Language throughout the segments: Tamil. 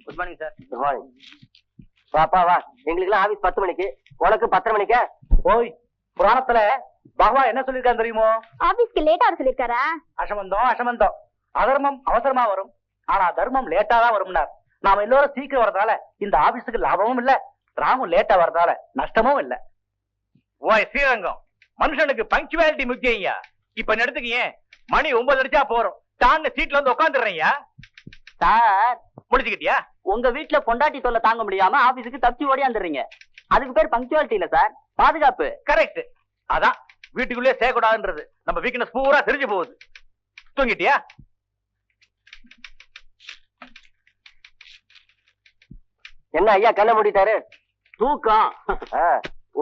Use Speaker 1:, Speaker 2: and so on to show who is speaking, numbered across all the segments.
Speaker 1: Good morning sir.
Speaker 2: Good morning. வாப்பா வா, எங்களுக்கு ஆபீஸ் 10 மணிக்கு, உனக்கு 10:30 மணிக்கா?
Speaker 1: ஓய், புராணத்துல பகவான் என்ன சொல்லிருக்காரு தெரியுமோ?
Speaker 3: ஆபீஸ்க்கு லேட்டா வர சொல்லிருக்காரா?
Speaker 1: அசமந்தம் அவசரமும் அவசரமா வரும், ஆனா தர்மம் லேட்டா தான் வரும்னார். நாம எல்லாரும் சீக்கிரம் வரதால இந்த ஆபீஸுக்கு லாபமும் இல்ல, ராமும் லேட்டா வரதால நஷ்டமும் இல்ல.
Speaker 4: ஓய் ஸ்ரீரங்கம், மனுஷனுக்கு பங்க்சுவாலிட்டி முக்கியம்யா. இப்ப எடுத்துக்கீங்க, மணி 9 அடிச்சா போறோம், தாங்க சீட்ல வந்து உட்காந்துடுறீங்க.
Speaker 2: சார்,
Speaker 4: முடிச்சுக்கிட்டியா?
Speaker 2: உங்க வீட்டுல பொண்டாட்டி தொல்லை தாங்க முடியாம ஆபீஸுக்கு தப்பிச்சு ஓடியாந்துடுறீங்க. அதுக்கு பேர் பங்க்சுவாலிட்டி இல்ல சார், பாதுகாப்பு.
Speaker 4: கரெக்ட். அதான் வீட்டுக்குள்ளே சேர்க்கூடாதுன்றது. நம்ம வீக்னஸ் பூரா தெரிஞ்சு போகுது. தூங்கிட்டியா?
Speaker 2: என்ன ஐயா கண்ண மூடிட்டாரு? தூக்கம்.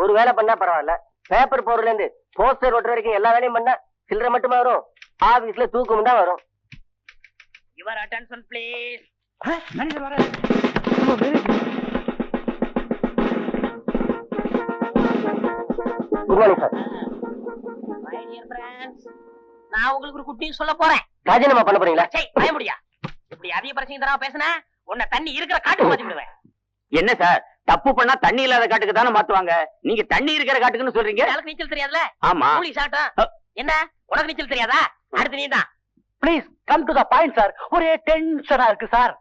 Speaker 2: ஒரு வேலை பண்ணா பரவாயில்ல, பேப்பர் போறதுல இருந்து போஸ்டர் ஒட்டுற வரைக்கும் எல்லா வேலையும் பண்ணா சில்லறை மட்டுமா வரும்? ஆபீஸ்ல தூக்கம் தான் வரும்.
Speaker 5: Your attention please.
Speaker 1: மேனேஜர் வர.
Speaker 2: Good morning sir.
Speaker 5: My dear friends, நான் உங்களுக்கு ஒரு குட் நியூஸ் சொல்ல போறேன்.
Speaker 2: ராஜினாமா பண்ண போறீங்களா?
Speaker 5: சே, பய முடியா. இப்படி அதிக பிரச்சனை தரா பேசினா உன்னை தண்ணி இருக்கிற காட்டுக்கு மாத்தி விடுவேன்.
Speaker 2: என்ன சார், தப்பு பண்ணா தண்ணி இல்லாத காட்டுக்கு தானே மாத்துவாங்க, நீங்க தண்ணி இருக்கிற காட்டுக்குன்னு சொல்றீங்க?
Speaker 5: எனக்கு நீச்சல் தெரியாதுல?
Speaker 2: ஆமா.
Speaker 5: கூலி சாட்டம். என்ன உனக்கு நீச்சல் தெரியாதா? அடுத்து நீ தான்.
Speaker 1: Please come to the point sir. ஒரே டென்ஷனா இருக்கு சார்.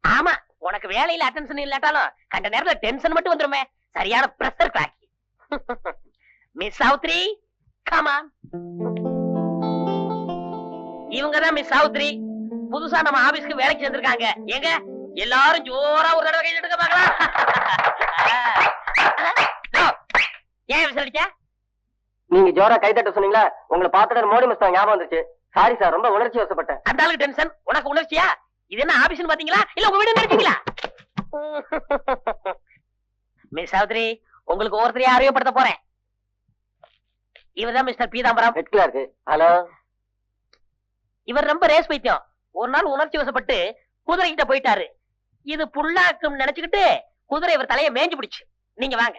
Speaker 5: ஆமா, உனக்கு வேலையில அட்டென்ஷன் இல்லாட்டாலும் கண்ட நேரத்துல டென்ஷன் மட்டும் வந்துருமே. சரியான pressure clock. Miss Savitri, come on. இவங்க தான் மிஸ் சாவித்ரி, புதுசா நம்ம ஆபீஸ்க்கு வேலைக்கு சேர்ந்திருக்காங்க. எங்க எல்லாரும் ஜோரா ஒரு தடவை கை எடுக்க பாக்கலாம். ஏன் விசாரிச்ச?
Speaker 2: நீங்க ஜோரா கை தட்ட சொன்னீங்களா, உங்களை பார்த்துட்டு மோடி மஸ்தான் ஞாபகம் வந்துச்சு. சாரி சார், ரொம்ப உணர்ச்சி வசப்பட்டேன்.
Speaker 5: அந்த ஆளுக்கு டென்ஷன், உனக்கு உணர்ச்சியா? இது என்ன ஆபீஸ்னு பாத்தீங்களா இல்ல உங்க வீடு நினைச்சீங்களா? மிஸ் சாவித்ரி, உங்களுக்கு ஒவ்வொருத்தரையும் அறிமுகப்படுத்த போறேன். இவர்தான் mister Peethambaram.
Speaker 2: Head clerk. Hello.
Speaker 5: இவர் ரொம்ப ரேஸ் பைத்தியம். ஒரு நாள் உணர்ச்சி வசப்பட்டு குதிரை கிட்ட போயிட்டாரு. இது புல்லாக்கும் நினைச்சுக்கிட்டு குதிரை இவர் தலையை மேஞ்சு பிடிச்சு. நீங்க வாங்க.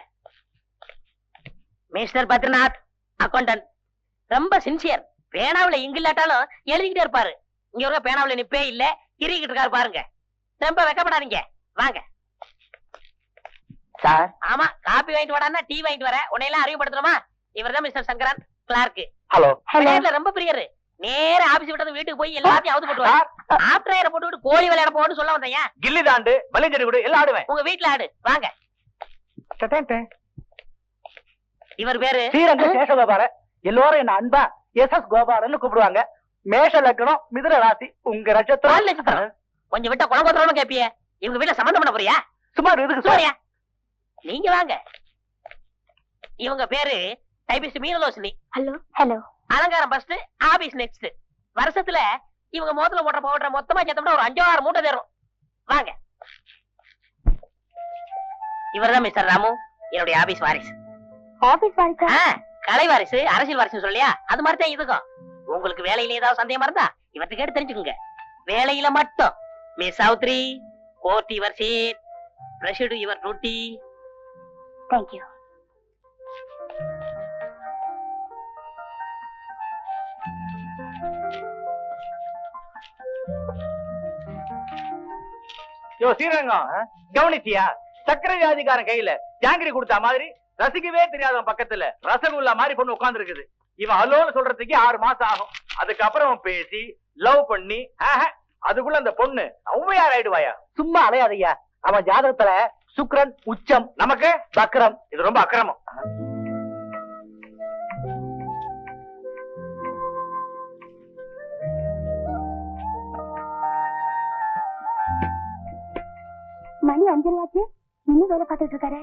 Speaker 5: மிஸ்டர் பத்ரிநாத், அக்கௌண்டன்ட், ரொம்ப சின்சியர். பேனாவில இங்கில்லாட்டாலும் எழுதிக்கிட்டே இருப்பாரு. இங்க ஒரு பேனாவில நிப்பே இல்ல, கிரிக்கிட்டு இருக்காரு பாருங்க. ரொம்ப வெக்கப்படாதீங்க, வாங்க.
Speaker 2: சார்.
Speaker 5: ஆமா, காபி வாங்கிட்டு வாடான்னா டீ வாங்கிட்டு வர. உன்னையெல்லாம் அறிமுகப்படுத்தணுமா? இவர்தான் மிஸ்டர் சங்கரன், கிளார்க்.
Speaker 1: ஹலோ.
Speaker 5: ரொம்ப பிரியரு. நேர ஆபீஸ் விட்டது வீட்டுக்கு போய் எல்லாத்தையும் அவுத்து போட்டுவார். ஆப்டர் போட்டு கோழி விளையாட போன்னு சொல்ல வந்தேன்.
Speaker 4: கில்லி தாண்டு, வலிஞ்சடி கூட எல்லாம் ஆடுவேன்.
Speaker 5: உங்க வீட்டுல ஆடு, வாங்க. இவர் பேரு
Speaker 1: ஸ்ரீரங்க சேஷகோபால. எல்லாரும் என்ன அன்பா எஸ்.எஸ். கோபாலன்னு கூப்பிடுவாங்க. மேஷ லக்னம், மிதுன ராசி. உங்க நட்சத்திரம்?
Speaker 5: கொஞ்சம் விட்ட குணகோத்திரம்னு கேப்பிய. இவங்க வீட்டுல சம்பந்தம் பண்ண போறியா?
Speaker 1: சுமார் இதுக்கு
Speaker 5: சோரியா, நீங்க வாங்க. இவங்க பேரு டைபிஸ்ட் மீனலோசினி.
Speaker 3: ஹலோ. ஹலோ.
Speaker 5: அலங்காரம் ஃபர்ஸ்ட், ஆபீஸ் நெக்ஸ்ட். வருஷத்துல இவங்க மோதல போடுற பவுடரை மொத்தமா சேர்த்தோம்னா ஒரு 5-6 மூட்டை தரும். வாங்க. இவர்தான் மிஸ்டர் ராமு, என்னுடைய ஆபீஸ் வாரிசு.
Speaker 3: ஆபீஸ் வாரிசா?
Speaker 5: கலை வாரிசு, அரசியல் வாரிசு சொல்லியா, அது மாதிரி தான் இதுக்கும். உங்களுக்கு வேலையில ஏதாவது சந்தேகமா இருந்தா இவர்கிட்ட கேட்டு தெரிஞ்சுக்குங்க. வேலையில மட்டும். Miss Savitri, court your seat, pressure your duty.
Speaker 3: Thank you.
Speaker 4: யோ ஸ்ரீரங்கம், கவனிச்சியா? சக்கரை வியாதிக்காரன் கையில ஜாங்கிரி கொடுத்த மாதிரி ரசிக்கவே தெரியாதவன் பக்கத்துல ரசகுல்லா மாதிரி பொண்ணு உட்கார்ந்து இருக்குது. இவன் அலோன்னு சொல்றதுக்கு 6 மாசம் ஆகும். அதுக்கப்புறம் பேசி லவ் பண்ணி அதுக்குள்ள அந்த பொண்ணு ஔவையார் ஆயிடுவாயா?
Speaker 1: சும்மா அலையாதையா. அவன் ஜாதகத்துல சுக்கிரன் உச்சம்,
Speaker 4: நமக்கு
Speaker 1: வக்ரம்.
Speaker 4: இது ரொம்ப அக்கிரமம்.
Speaker 3: மணி 5:30 ஆச்சு, இன்னும் வேலை பார்த்துட்டு இருக்காரு.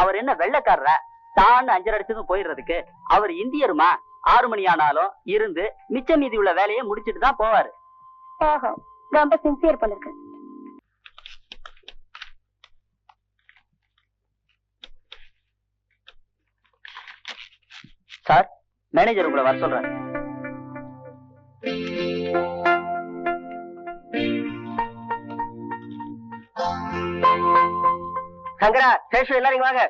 Speaker 2: அவர் என்ன வெள்ளைக்காரரா? தான் 5:30 அடிச்சதும் போயிடுறதுக்கு. அவர் இந்தியருமா? 6 மணி ஆனாலும் இருந்து மிச்ச மீதி உள்ள வேலையை முடிச்சிட்டு தான் போவாரு.
Speaker 3: ஓஹோ, ரொம்ப சின்சியர் போல இருக்கு.
Speaker 2: சார், மேனேஜர் உங்களை வர சொல்றாரு. சங்கரா, சேஷு எல்லாரும் வாங்க.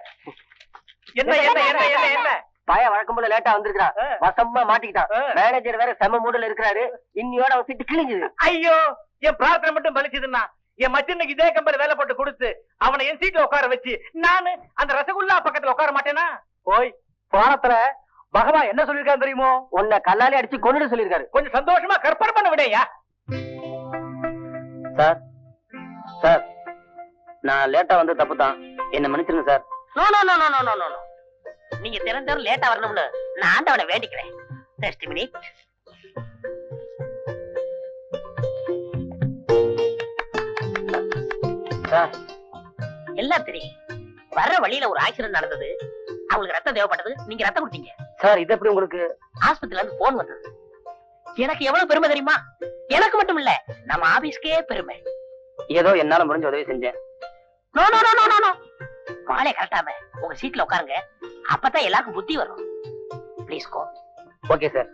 Speaker 4: என்ன என்ன என்ன என்ன என்ன
Speaker 2: பையன் வழக்கம் போல லேட்டா வந்திருக்கான். வசமா மாட்டிக்கிட்டான். மேனேஜர் வேற செம மூடல இருக்கிறாரு. இன்னியோட அவன் சீட்டு கிழிஞ்சுது.
Speaker 4: ஐயோ, என் பிரார்த்தனை மட்டும் பலிச்சதுன்னா என் மச்சனுக்கு இதே கம்பெனி வேலை போட்டு கொடுத்து அவனை என் சீட்ல உட்கார வச்சு நானு அந்த ரசகுல்லா பக்கத்துல உட்கார மாட்டேனா?
Speaker 1: ஓய், புராணத்துல பகவான் என்ன சொல்லிருக்காரு தெரியுமோ?
Speaker 2: உன்னை கல்லாலே அடிச்சு கொண்டுட்டு சொல்லிருக்காரு.
Speaker 4: கொஞ்சம் சந்தோஷமா கற்பனை பண்ண விடையா?
Speaker 2: சார் சார், நான் லேட்டா வந்து தப்பு தான், என்ன மன்னிச்சிருங்க sir.
Speaker 5: No no no no no no no. நீங்க திறந்தவரை லேட்டா வரணும்னு நான் ஆண்டவனை வேண்டிக்கிறேன். Just minute.
Speaker 2: சார்,
Speaker 5: எல்லாம் தெரியும். வர்ற வழியில ஒரு ஆக்சிடென்ட் நடந்தது. அவங்களுக்கு ரத்தம் தேவைப்பட்டது. நீங்க ரத்தம் கொடுத்தீங்க.
Speaker 2: சார் இது எப்படி உங்களுக்கு?
Speaker 5: ஆஸ்பத்திரியில இருந்து போன் வந்தது. எனக்கு எவ்வளவு பெருமை தெரியுமா? எனக்கு மட்டும் இல்ல, நம்ம ஆபீஸ்க்கே பெருமை.
Speaker 2: ஏதோ என்னால முடிஞ்ச உதவி செஞ்சேன்.
Speaker 5: No no no no no no. காலை கரெக்டாம உங்க சீட்ல உட்காருங்க. அப்பதான் எல்லாருக்கும் புத்தி வரும். Please go.
Speaker 2: Okay sir.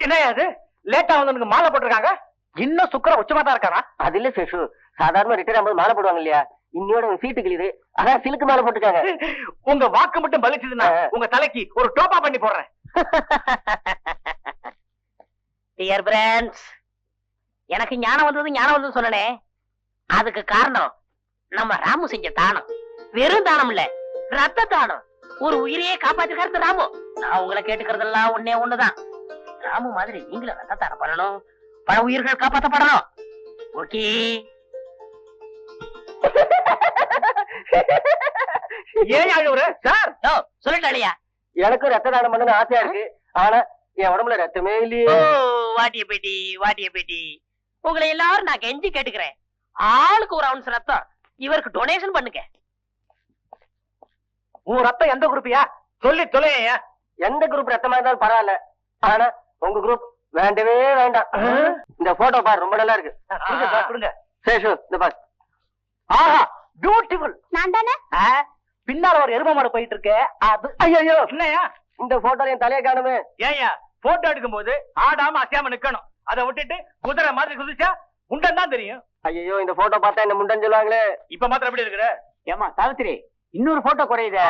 Speaker 4: என்ன அது லேட்டா வந்து மாலை போட்டிருக்காங்க?
Speaker 1: இன்னும் சுக்கர உச்சமா தான் இருக்கானா?
Speaker 2: அது இல்ல சேஷு, சாதாரண ரிட்டையர் ஆகும்போது மாலை போடுவாங்க இல்லையா, இன்னையோட சீட்டு கிழியுது, அதான் சிலுக்கு மாலை போட்டுருக்காங்க.
Speaker 4: உங்க வாக்கு மட்டும் பலிச்சதுன்னா உங்க தலைக்கு ஒரு டோப்பா பண்ணி போடுறேன்.
Speaker 5: டியர் பிராண்ட்ஸ், எனக்கு ஞானம் வந்தது சொன்னனே, அதுக்கு காரணம் நம்ம ராமு செஞ்ச தானம். வெறும் தானம் இல்ல, ரத்த தானம். ஒரு உயிரையே காப்பாத்திருக்காரு ராமு. நான் உங்களை கேட்டுக்கிறதெல்லாம் ஒன்னே ஒண்ணுதான். ராமு மாதிரி நீங்களும் ரத்த தானம் பண்ணணும். பல உயிர்கள் காப்பாற்றப்படணும். ஓகே?
Speaker 4: ஏன் அழுவுற சார்?
Speaker 5: சொல்லிட்டாளியா?
Speaker 2: எனக்கும் ரத்த தானம் பண்ணணும்னு ஆசையா இருக்கு, ஆனா என் உடம்புல ரத்தமே இல்லையே.
Speaker 5: வாட்டிய பேட்டி, உங்களை எல்லாரும் நான் கெஞ்சி கேட்டுக்கிறேன். ஆளுக்கு ஒரு அவுன்ஸ் ரத்தம் இவருக்கு டொனேஷன் பண்ணுங்க.
Speaker 1: உன் ரத்தம் எந்த குரூப்பியா?
Speaker 4: சொல்லி தொலையா?
Speaker 2: எந்த குரூப் ரத்தமா இருந்தாலும் பரவாயில்ல, ஆனா உங்க குரூப் வேண்டவே வேண்டாம். இந்த போட்டோ பாரு, ரொம்ப நல்லா இருக்கு.
Speaker 1: கொடுங்க.
Speaker 2: சேஷு இந்த பாரு.
Speaker 1: ஆஹா, பியூட்டிஃபுல்.
Speaker 3: நான் தானே?
Speaker 1: பின்னால ஒரு எரும மாடு போயிட்டு இருக்கு. அது ஐயோ,
Speaker 4: என்னையா
Speaker 2: இந்த போட்டோ என் தலையை காணுமே.
Speaker 4: ஏயா போட்டோ எடுக்கும் போது ஆடாம அசையாம நிக்கணும். அதை விட்டுட்டு குதிரை மாதிரி குதிச்சா முண்டன் தான் தெரியும்.
Speaker 2: ஐயோ, இந்த போட்டோ பார்த்தா என்ன முண்டன் சொல்லுவாங்களே.
Speaker 4: இப்ப மாத்திரம் எப்படி இருக்கிற?
Speaker 1: ஏமா சாவித்திரி, இன்னொரு போட்டோ குறையுது.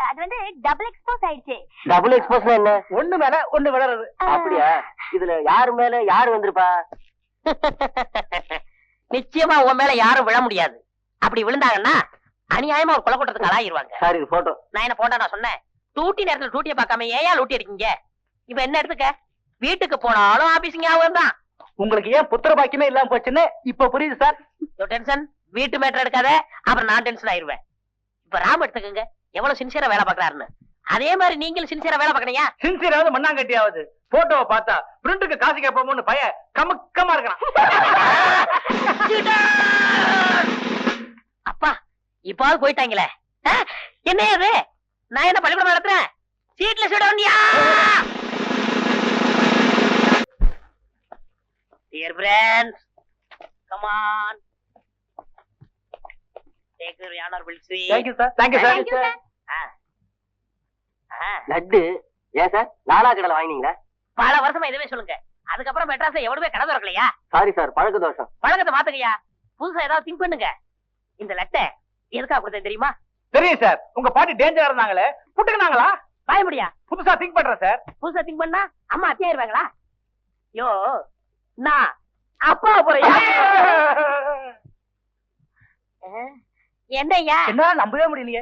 Speaker 3: அது வந்து டபுள் எக்ஸ்போஸ் ஆயிடுச்சு.
Speaker 2: டபுள் எக்ஸ்போஸ் என்ன?
Speaker 1: ஒண்ணு மேல ஒண்ணு விளறது.
Speaker 2: அப்படியா? இதுல யாரு மேல யாரு வந்திருப்பா?
Speaker 5: நிச்சயமா உன் மேல யாரும் விழ முடியாது. அப்படி விழுந்தாங்கன்னா அநியாயமா ஒரு கொலை கூட்டத்துக்கு ஆளாயிருவாங்க.
Speaker 2: சார் இது போட்டோ.
Speaker 5: நான் என்ன போட்டா நான் சொன்னேன்? டூட்டி நேரத்துல டூட்டியை பார்க்காம ஏயா லூட்டி இருக்கீங்க? இப்ப என்ன எடுத்துக்க, வீட்டுக்கு போனாலும் ஆபீஸ் ஞாபகம் தான்.
Speaker 1: உங்களுக்கு ஏன் புத்திர பாக்கியமே இல்லாம போச்சுன்னு இப்ப புரியுது சார்.
Speaker 5: டென்ஷன் வீட்டு மேட்டர் எடுக்காத, அப்புறம் நான் டென்ஷன் ஆயிருவேன். இப்ப ராம் எடுத்துக்கங்க, எவ்வளவு சின்சியரா வேலை பாக்குறாருன்னு. அதே மாதிரி நீங்களும் சின்சியரா வேலை பாக்கணையா?
Speaker 4: சின்சியராவது மண்ணாங்கட்டியாவது போட்டோவை பார்த்தா பிரிண்ட்டுக்கு காசு கேட்போம்னு பைய கமக்கமா இருக்கிறான்.
Speaker 5: அப்பா இப்பாவது போயிட்டாங்களே. என்ன அது? நான் என்ன பள்ளிக்கூடம் நடத்துறேன்? சீட்ல சீட வண்டியா? Dear friends, come on. Take your honorable seat.
Speaker 1: Thank you sir. Thank you sir.
Speaker 3: Thank you, sir.
Speaker 2: Laddu ஏன் சார் லாலா கடையில வாங்கினீங்களா?
Speaker 5: பல வருஷமா இதுவே சொல்லுங்க. அதுக்கப்புறம் மெட்ராஸ்ல எவ்வளவு கடை திறக்கலையா?
Speaker 2: சாரி சார், பழக்க தோஷம்.
Speaker 5: பழக்கத்தை மாத்துங்கய்யா. புதுசா ஏதாவது திங்க் பண்ணுங்க. இந்த லட்டை எதுக்காக கொடுத்தேன் தெரியுமா?
Speaker 4: தெரியும் சார், உங்க பாட்டி டேஞ்சரா இருந்தாங்களே, புட்டுக்குனாங்களா?
Speaker 5: பாய முடியா?
Speaker 4: புதுசா திங்க் பண்றேன் சார்.
Speaker 5: புதுசா திங்க் பண்ணா அம்மா அத்தியாயிருவாங்களா? யோ நான் அப்பா போறியா? என்னய்யா?
Speaker 1: என்ன நம்பவே முடியலையே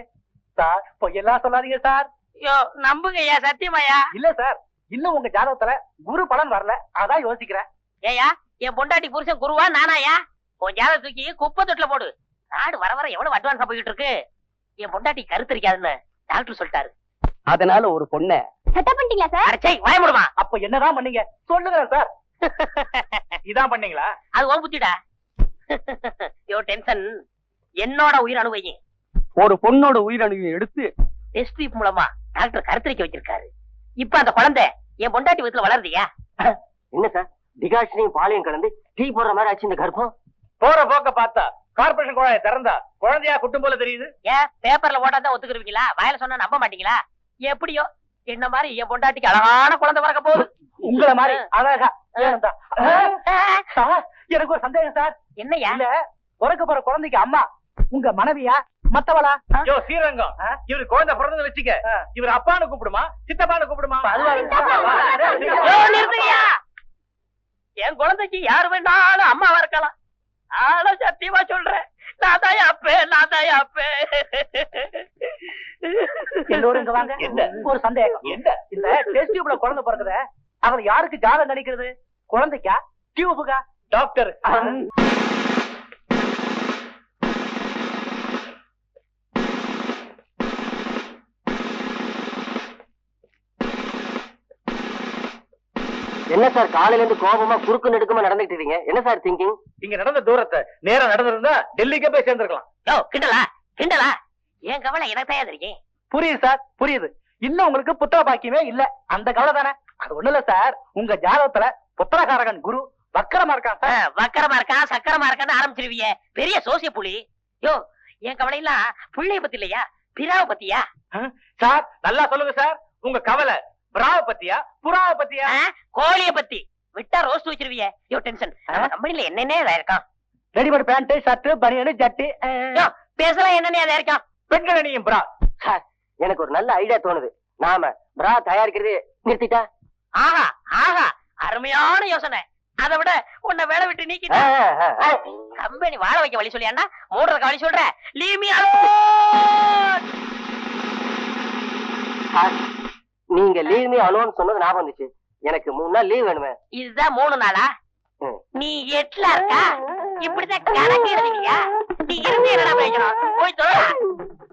Speaker 1: சார். பொய்யெல்லாம் சொல்லாதீங்க சார்.
Speaker 5: யோ நம்புங்கய்யா, சத்தியமாயா?
Speaker 1: இல்ல சார், இன்னும் உங்க ஜாதகத்துல குரு பலன் வரல, அதான் யோசிக்கிறேன்.
Speaker 5: ஏயா என் பொண்டாட்டி புருஷன் குருவா நானாயா? உன் ஜாத தூக்கி குப்பை தொட்டில போடு. நாடு வர வர எவ்வளவு அட்வான்ஸா போயிட்டு இருக்கு. என் பொண்டாட்டி கருத்தரிக்காதுன்னு டாக்டர் சொல்லிட்டாரு.
Speaker 1: அதனால ஒரு பொண்ண
Speaker 3: செட்டப் பண்ணிட்டீங்களா சார்?
Speaker 5: அடச்சை வாய முடுமா.
Speaker 1: அப்ப என்னதான் பண்ணீங்க சொல்லுங்க சார்.
Speaker 4: இதான் பண்ணீங்களா?
Speaker 5: அது உன் புத்திடா. யோ டென்ஷன் என்னோட உயிர் அணுவையும்
Speaker 1: ஒரு பொண்ணோட உயிரணுவை எடுத்து
Speaker 5: டெஸ்ட் டியூப் மூலமா டாக்டர் கருத்தரிக்க வச்சிருக்காரு. இப்ப அந்த குழந்தை என் பொண்டாட்டி வீட்டுல வளருதியா?
Speaker 2: என்ன சார் டிகாஷனையும் பாலையும் கலந்து டீ போடுற மாதிரி ஆச்சு இந்த கர்ப்பம்.
Speaker 4: போற போக்க பார்த்தா கார்பரேஷன் குழாயை திறந்தா குழந்தையா குட்டும் போல தெரியுது.
Speaker 5: ஏன் பேப்பர்ல ஓட்டாதான் ஒத்துக்குருவீங்களா? வாயில சொன்னா நம்ப மாட்டீங்களா? எப்படியோ என்ன மாதிரி என் பொண்டாட்டிக்கு அழகான குழந்தை பிறக்க போகுது.
Speaker 1: உங்களை மாதிரி அழகா வேணும்தான். சார், எனக்கு ஒரு சந்தேகம் சார்.
Speaker 5: என்னையா?
Speaker 1: இல்ல பிறக்க போற குழந்தைக்கு அம்மா உங்க மனைவியா மத்தவளா?
Speaker 4: யோ ஸ்ரீரங்கம், இவரு குழந்தை பிறந்தது வச்சுக்க, இவர் அப்பான்னு கூப்பிடுமா சித்தப்பான்னு கூப்பிடுமா?
Speaker 5: நிறுத்துறியா? என் குழந்தைக்கு யாரு வேண்டாலும் அம்மாவா இருக்கலாம். ஆனா சத்தியமா சொல்றேன், நான் தான் அப்பே.
Speaker 1: எல்லோரும் இங்க வாங்க.
Speaker 4: என்ன?
Speaker 1: ஒரு சந்தேகம்.
Speaker 4: என்ன?
Speaker 1: இந்த டெஸ்ட் டியூப்ல குழந்தை பிறகுத, அவர் யாருக்கு ஜாதகம் கணிக்கிறது? குழந்தைக்கா டியூபுக்கா?
Speaker 4: டாக்டர்.
Speaker 2: என்ன சார் காலையில இருந்து கோபமா குறுக்கு நெடுக்குமா நடந்துட்டு இருக்கீங்க? என்ன சார் திங்கிங்?
Speaker 4: இங்க நடந்த தூரத்தை நேரம் நடந்திருந்தா டெல்லிக்கே போய் சேர்ந்திருக்கலாம்.
Speaker 5: யோ கிண்டலா என் கவலை எனக்கு தான் தெரியும்.
Speaker 1: புரியுது சார், புரியுது. இன்னும் உங்களுக்கு புத்திர பாக்கியமே இல்ல, அந்த கவலை தானே? அது ஒண்ணு இல்ல சார், உங்க ஜாதகத்துல புத்திரகாரகன் குரு வக்கரமா இருக்கான் சார்.
Speaker 5: வக்கரமா இருக்கான் சக்கரமா இருக்கான்னு ஆரம்பிச்சிருவீங்க. பெரிய சோசிய புலி. யோ என் கவலை எல்லாம் புள்ளைய பத்தி இல்லையா, பிராவ பத்தியா?
Speaker 4: சார் நல்லா சொல்லுங்க சார், உங்க கவலை பிராவ பத்தியா புறாவ பத்தியா?
Speaker 5: கோழிய பத்தி. விட்டா ரோஸ்ட் வச்சிருவீங்க. யோ டென்ஷன். கம்பெனில என்னென்ன இருக்கான்?
Speaker 1: ரெடிமேட் பேண்ட் ஷர்ட் பனியனு ஜட்டி.
Speaker 5: யோ பேசலாம், என்னென்ன இருக்கான்?
Speaker 4: பெண்களணியும் பிரா.
Speaker 2: சார் எனக்கு ஒரு நல்ல ஐடியா தோணுது. நாம பிரா தயாரிக்கிறது நிறுத்திட்டா?
Speaker 5: ஆஹா அருமையான யோசனை. அதை விட உன்னை வேலை விட்டு நீக்கிட்ட. கம்பெனி வாழ வைக்க வழி சொல்லியாண்டா, மூடுறதுக்கு வழி சொல்ற. Leave me alone.
Speaker 2: நீங்க லீவ் மீ அலோன் சொன்னது ஞாபகம் வந்துச்சு. எனக்கு 3 நாள் லீவ் வேணுமே.
Speaker 5: இதுதான் 3 நாளா? நீ 8ல இருக்கா? இப்படிதான் கணக்கு எழுதுவியா? நீ இருந்து என்னடா பிரயோஜனம்? போய் தொலை.